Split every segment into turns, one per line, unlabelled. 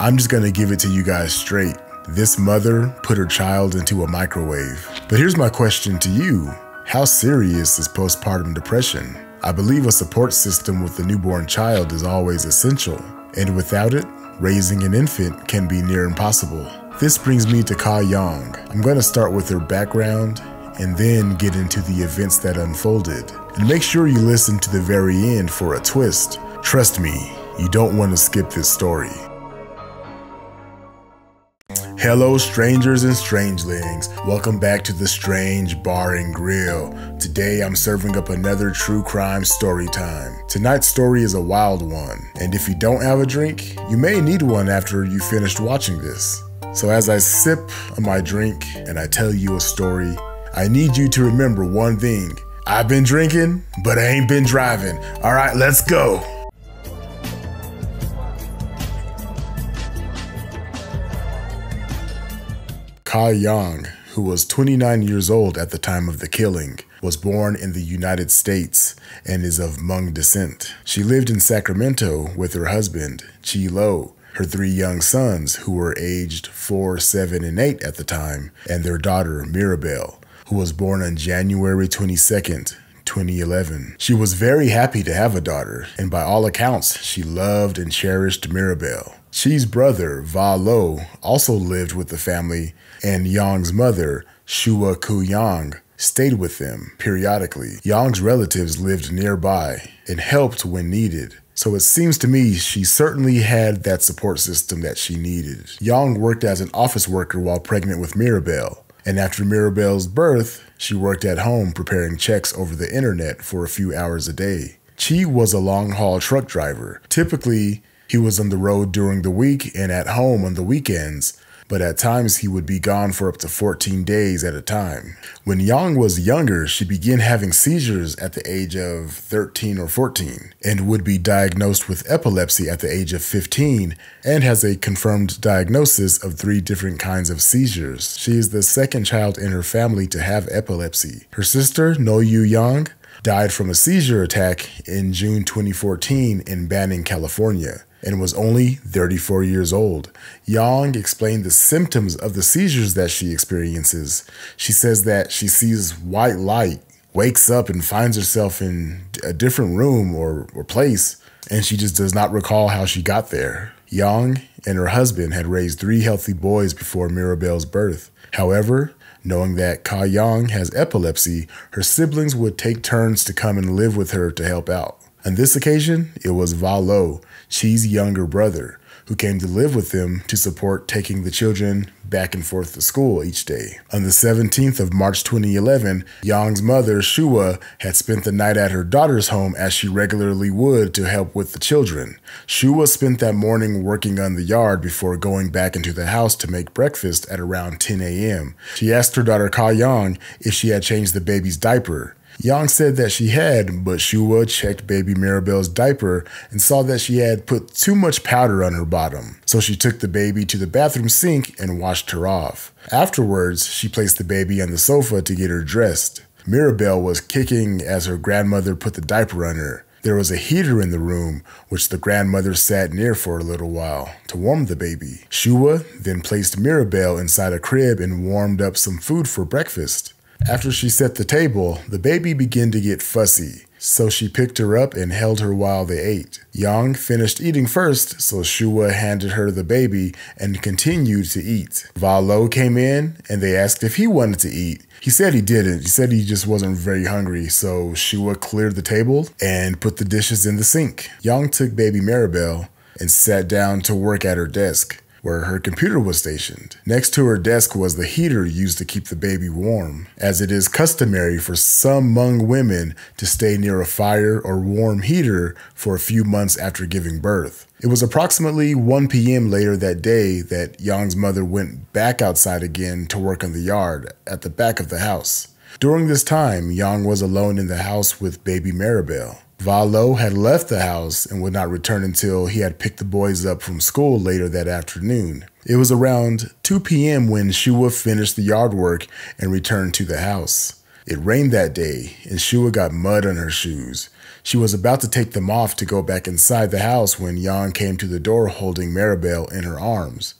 I'm just gonna give it to you guys straight. This mother put her child into a microwave. But here's my question to you. How serious is postpartum depression? I believe a support system with the newborn child is always essential, and without it, raising an infant can be near impossible. This brings me to Ka Young. I'm gonna start with her background and then get into the events that unfolded. And make sure you listen to the very end for a twist. Trust me, you don't want to skip this story. Hello strangers and strangelings, welcome back to the Strange Bar and Grill. Today I'm serving up another true crime story time. Tonight's story is a wild one, and if you don't have a drink, you may need one after you finished watching this. So as I sip on my drink and I tell you a story, I need you to remember one thing. I've been drinking, but I ain't been driving. All right, let's go. Ka Young, who was 29 years old at the time of the killing, was born in the United States and is of Hmong descent. She lived in Sacramento with her husband, Chi Lo, her 3 young sons who were aged 4, 7, and 8 at the time, and their daughter, Mirabelle, who was born on January 22nd, 2011. She was very happy to have a daughter, and by all accounts, she loved and cherished Mirabelle. Chi's brother, Va Lo, also lived with the family, and Young's mother, Shua Ku Young, stayed with them periodically. Young's relatives lived nearby and helped when needed. So it seems to me she certainly had that support system that she needed. Young worked as an office worker while pregnant with Mirabelle. And after Mirabelle's birth, she worked at home preparing checks over the internet for a few hours a day. Chi was a long-haul truck driver. Typically, he was on the road during the week and at home on the weekends, but at times he would be gone for up to 14 days at a time. When Young was younger, she began having seizures at the age of 13 or 14 and would be diagnosed with epilepsy at the age of 15 and has a confirmed diagnosis of 3 different kinds of seizures. She is the second child in her family to have epilepsy. Her sister, No Yu Young, died from a seizure attack in June 2014 in Banning, California, and was only 34 years old. Young explained the symptoms of the seizures that she experiences. She says that she sees white light, wakes up and finds herself in a different room or place, and she just does not recall how she got there. Young and her husband had raised 3 healthy boys before Mirabelle's birth. However, knowing that Ka Young has epilepsy, her siblings would take turns to come and live with her to help out. On this occasion, it was Va Lo, Chi's younger brother, who came to live with them to support taking the children back and forth to school each day. On the 17th of March 2011, Young's mother, Shua, had spent the night at her daughter's home as she regularly would to help with the children. Shua spent that morning working on the yard before going back into the house to make breakfast at around 10 a.m. She asked her daughter Ka Young if she had changed the baby's diaper. Young said that she had, but Shua checked baby Mirabelle's diaper and saw that she had put too much powder on her bottom. So she took the baby to the bathroom sink and washed her off. Afterwards, she placed the baby on the sofa to get her dressed. Mirabelle was kicking as her grandmother put the diaper on her. There was a heater in the room, which the grandmother sat near for a little while to warm the baby. Shua then placed Mirabelle inside a crib and warmed up some food for breakfast. After she set the table, the baby began to get fussy, so she picked her up and held her while they ate. Young finished eating first, so Shua handed her the baby and continued to eat. Va Lo came in and they asked if he wanted to eat. He said he didn't. He said he just wasn't very hungry, so Shua cleared the table and put the dishes in the sink. Young took baby Mirabelle and sat down to work at her desk, where her computer was stationed. Next to her desk was the heater used to keep the baby warm, as it is customary for some Hmong women to stay near a fire or warm heater for a few months after giving birth. It was approximately 1 p.m. later that day that Young's mother went back outside again to work on the yard at the back of the house. During this time, Young was alone in the house with baby Mirabelle. Va Lo had left the house and would not return until he had picked the boys up from school later that afternoon. It was around 2 p.m. when Shua finished the yard work and returned to the house. It rained that day, and Shua got mud on her shoes. She was about to take them off to go back inside the house when Yang came to the door holding Maribel in her arms.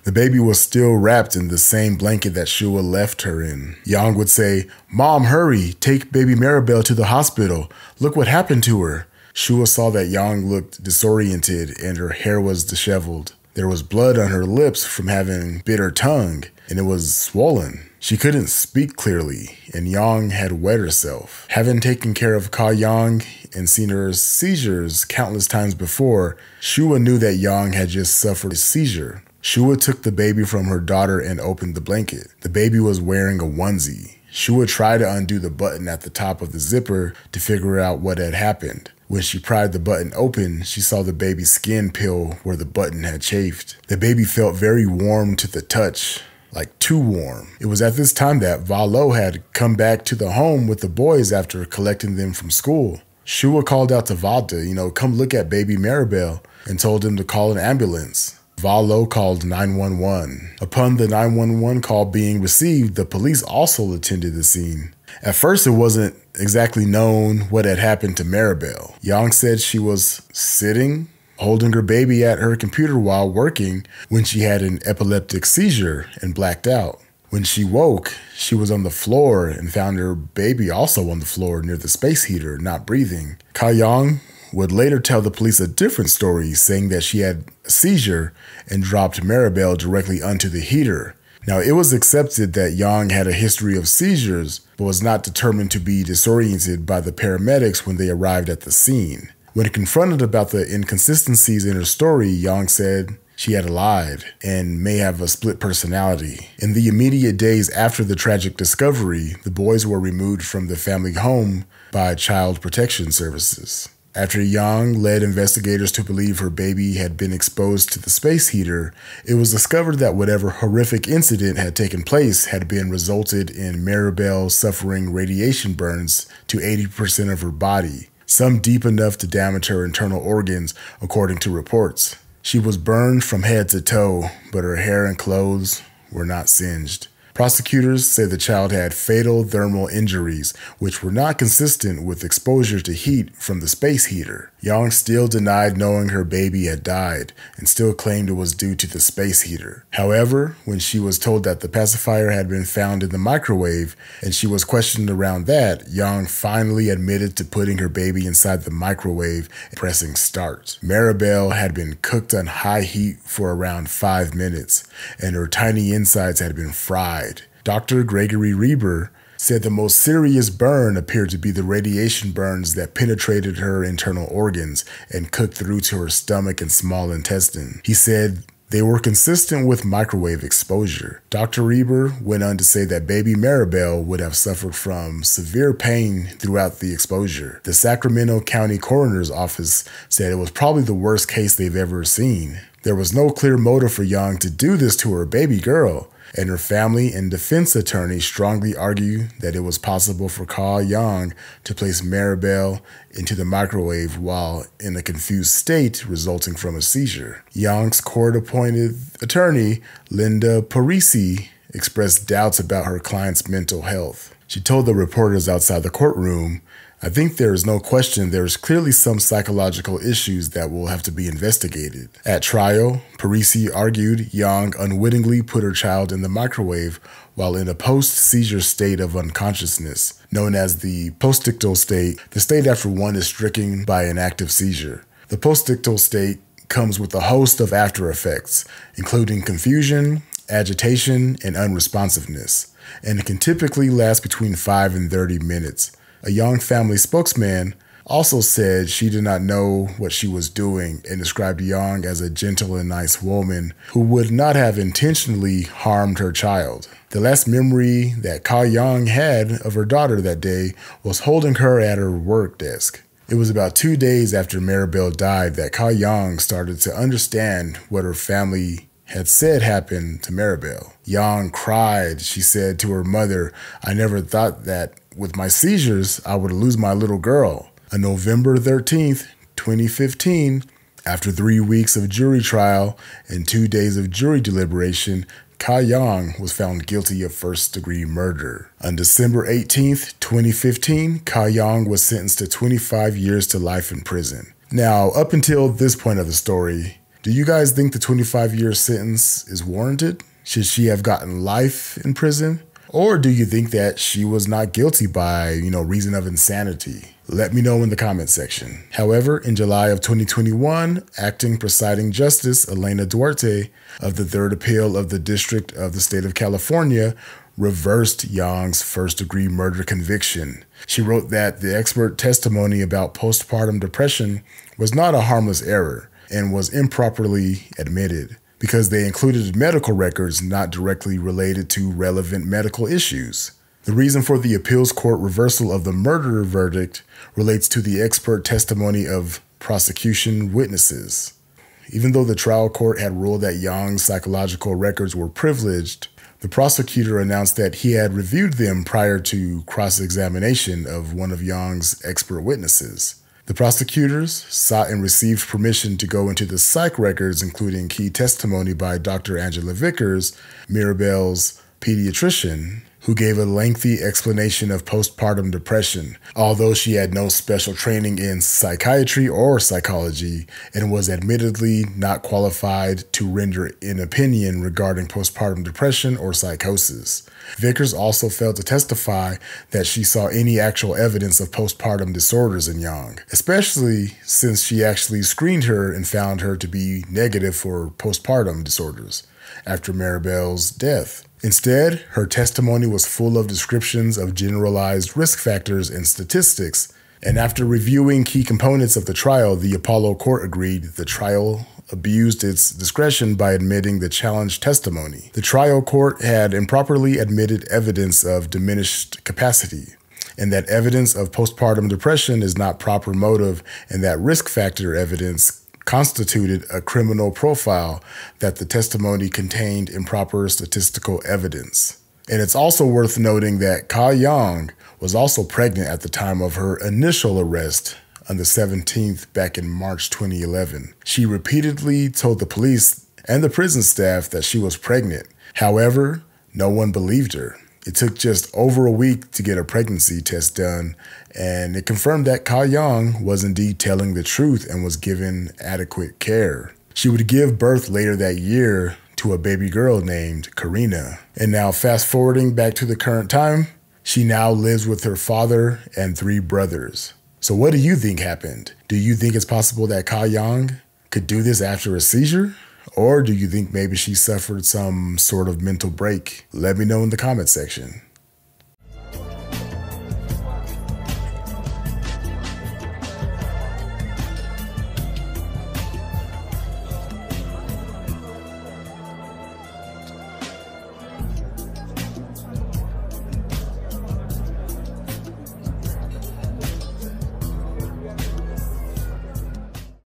The baby was still wrapped in the same blanket that Shua left her in. Yang would say, "Mom, hurry, take baby Maribel to the hospital. Look what happened to her." Shua saw that Yang looked disoriented and her hair was disheveled. There was blood on her lips from having bit her tongue, and it was swollen. She couldn't speak clearly, and Yang had wet herself. Having taken care of Ka Yang and seen her seizures countless times before, Shua knew that Yang had just suffered a seizure. Shua took the baby from her daughter and opened the blanket. The baby was wearing a onesie. Shua tried to undo the button at the top of the zipper to figure out what had happened. When she pried the button open, she saw the baby's skin peel where the button had chafed. The baby felt very warm to the touch, like too warm. It was at this time that Valo had come back to the home with the boys after collecting them from school. Shua called out to Valda, come look at baby Maribel, and told him to call an ambulance. Valo called 911. Upon the 911 call being received, the police also attended the scene. At first, it wasn't exactly known what had happened to Maribel. Yang said she was sitting, holding her baby at her computer while working when she had an epileptic seizure and blacked out. When she woke, she was on the floor and found her baby also on the floor near the space heater, not breathing. Ka Yang would later tell the police a different story, saying that she had a seizure and dropped Maribel directly onto the heater. Now, it was accepted that Yang had a history of seizures, but was not determined to be disoriented by the paramedics when they arrived at the scene. When confronted about the inconsistencies in her story, Yang said she had lied and may have a split personality. In the immediate days after the tragic discovery, the boys were removed from the family home by Child Protection Services. After Yang led investigators to believe her baby had been exposed to the space heater, it was discovered that whatever horrific incident had taken place had been resulted in Maribel suffering radiation burns to 80% of her body, some deep enough to damage her internal organs, according to reports. She was burned from head to toe, but her hair and clothes were not singed. Prosecutors say the child had fatal thermal injuries, which were not consistent with exposure to heat from the space heater. Yang still denied knowing her baby had died and still claimed it was due to the space heater. However, when she was told that the pacifier had been found in the microwave and she was questioned around that, Yang finally admitted to putting her baby inside the microwave and pressing start. Maribel had been cooked on high heat for around 5 minutes, and her tiny insides had been fried. Dr. Gregory Reber said the most serious burn appeared to be the radiation burns that penetrated her internal organs and cooked through to her stomach and small intestine. He said they were consistent with microwave exposure. Dr. Reber went on to say that baby Maribel would have suffered from severe pain throughout the exposure. The Sacramento County Coroner's Office said it was probably the worst case they've ever seen. There was no clear motive for Yang to do this to her baby girl, and her family and defense attorney strongly argue that it was possible for Ka Yang to place Maribel into the microwave while in a confused state resulting from a seizure. Yang's court-appointed attorney, Linda Parisi, expressed doubts about her client's mental health. She told the reporters outside the courtroom, "I think there is no question there is clearly some psychological issues that will have to be investigated." At trial, Parisi argued Yang unwittingly put her child in the microwave while in a post-seizure state of unconsciousness, known as the postictal state, the state after one is stricken by an active seizure. The postictal state comes with a host of after effects, including confusion, agitation, and unresponsiveness, and it can typically last between 5 and 30 minutes. A Yang family spokesman also said she did not know what she was doing and described Yang as a gentle and nice woman who would not have intentionally harmed her child. The last memory that Ka Yang had of her daughter that day was holding her at her work desk. It was about 2 days after Maribel died that Ka Yang started to understand what her family had said happened to Maribel. Yang cried. She said to her mother, "I never thought that with my seizures, I would lose my little girl." On November 13th, 2015, after 3 weeks of jury trial and 2 days of jury deliberation, Ka Yang was found guilty of first-degree murder. On December 18th, 2015, Ka Yang was sentenced to 25 years to life in prison. Now, up until this point of the story, do you guys think the 25-year sentence is warranted? Should she have gotten life in prison? Or do you think that she was not guilty by, reason of insanity? Let me know in the comment section. However, in July of 2021, acting presiding justice Elena Duarte of the Third Appeal of the District of the State of California reversed Yang's first-degree murder conviction. She wrote that the expert testimony about postpartum depression was not a harmless error and was improperly admitted because they included medical records not directly related to relevant medical issues. The reason for the appeals court reversal of the murder verdict relates to the expert testimony of prosecution witnesses. Even though the trial court had ruled that Yang's psychological records were privileged, the prosecutor announced that he had reviewed them prior to cross-examination of one of Yang's expert witnesses. The prosecutors sought and received permission to go into the psych records, including key testimony by Dr. Angela Vickers, Mirabelle's pediatrician, who gave a lengthy explanation of postpartum depression, although she had no special training in psychiatry or psychology and was admittedly not qualified to render an opinion regarding postpartum depression or psychosis. Vickers also failed to testify that she saw any actual evidence of postpartum disorders in Yang, especially since she actually screened her and found her to be negative for postpartum disorders after Mirabelle's death. Instead, her testimony was full of descriptions of generalized risk factors and statistics, and after reviewing key components of the trial, the Apollo court agreed the trial abused its discretion by admitting the challenged testimony. The trial court had improperly admitted evidence of diminished capacity, and that evidence of postpartum depression is not proper motive, and that risk factor evidence constituted a criminal profile, that the testimony contained improper statistical evidence. And it's also worth noting that Ka Yang was also pregnant at the time of her initial arrest on the 17th back in March 2011. She repeatedly told the police and the prison staff that she was pregnant. However, no one believed her. It took just over a week to get a pregnancy test done, and it confirmed that Ka Yang was indeed telling the truth and was given adequate care. She would give birth later that year to a baby girl named Karina. And now fast forwarding back to the current time, she now lives with her father and 3 brothers. So what do you think happened? Do you think it's possible that Ka Yang could do this after a seizure? Or do you think maybe she suffered some sort of mental break? Let me know in the comment section.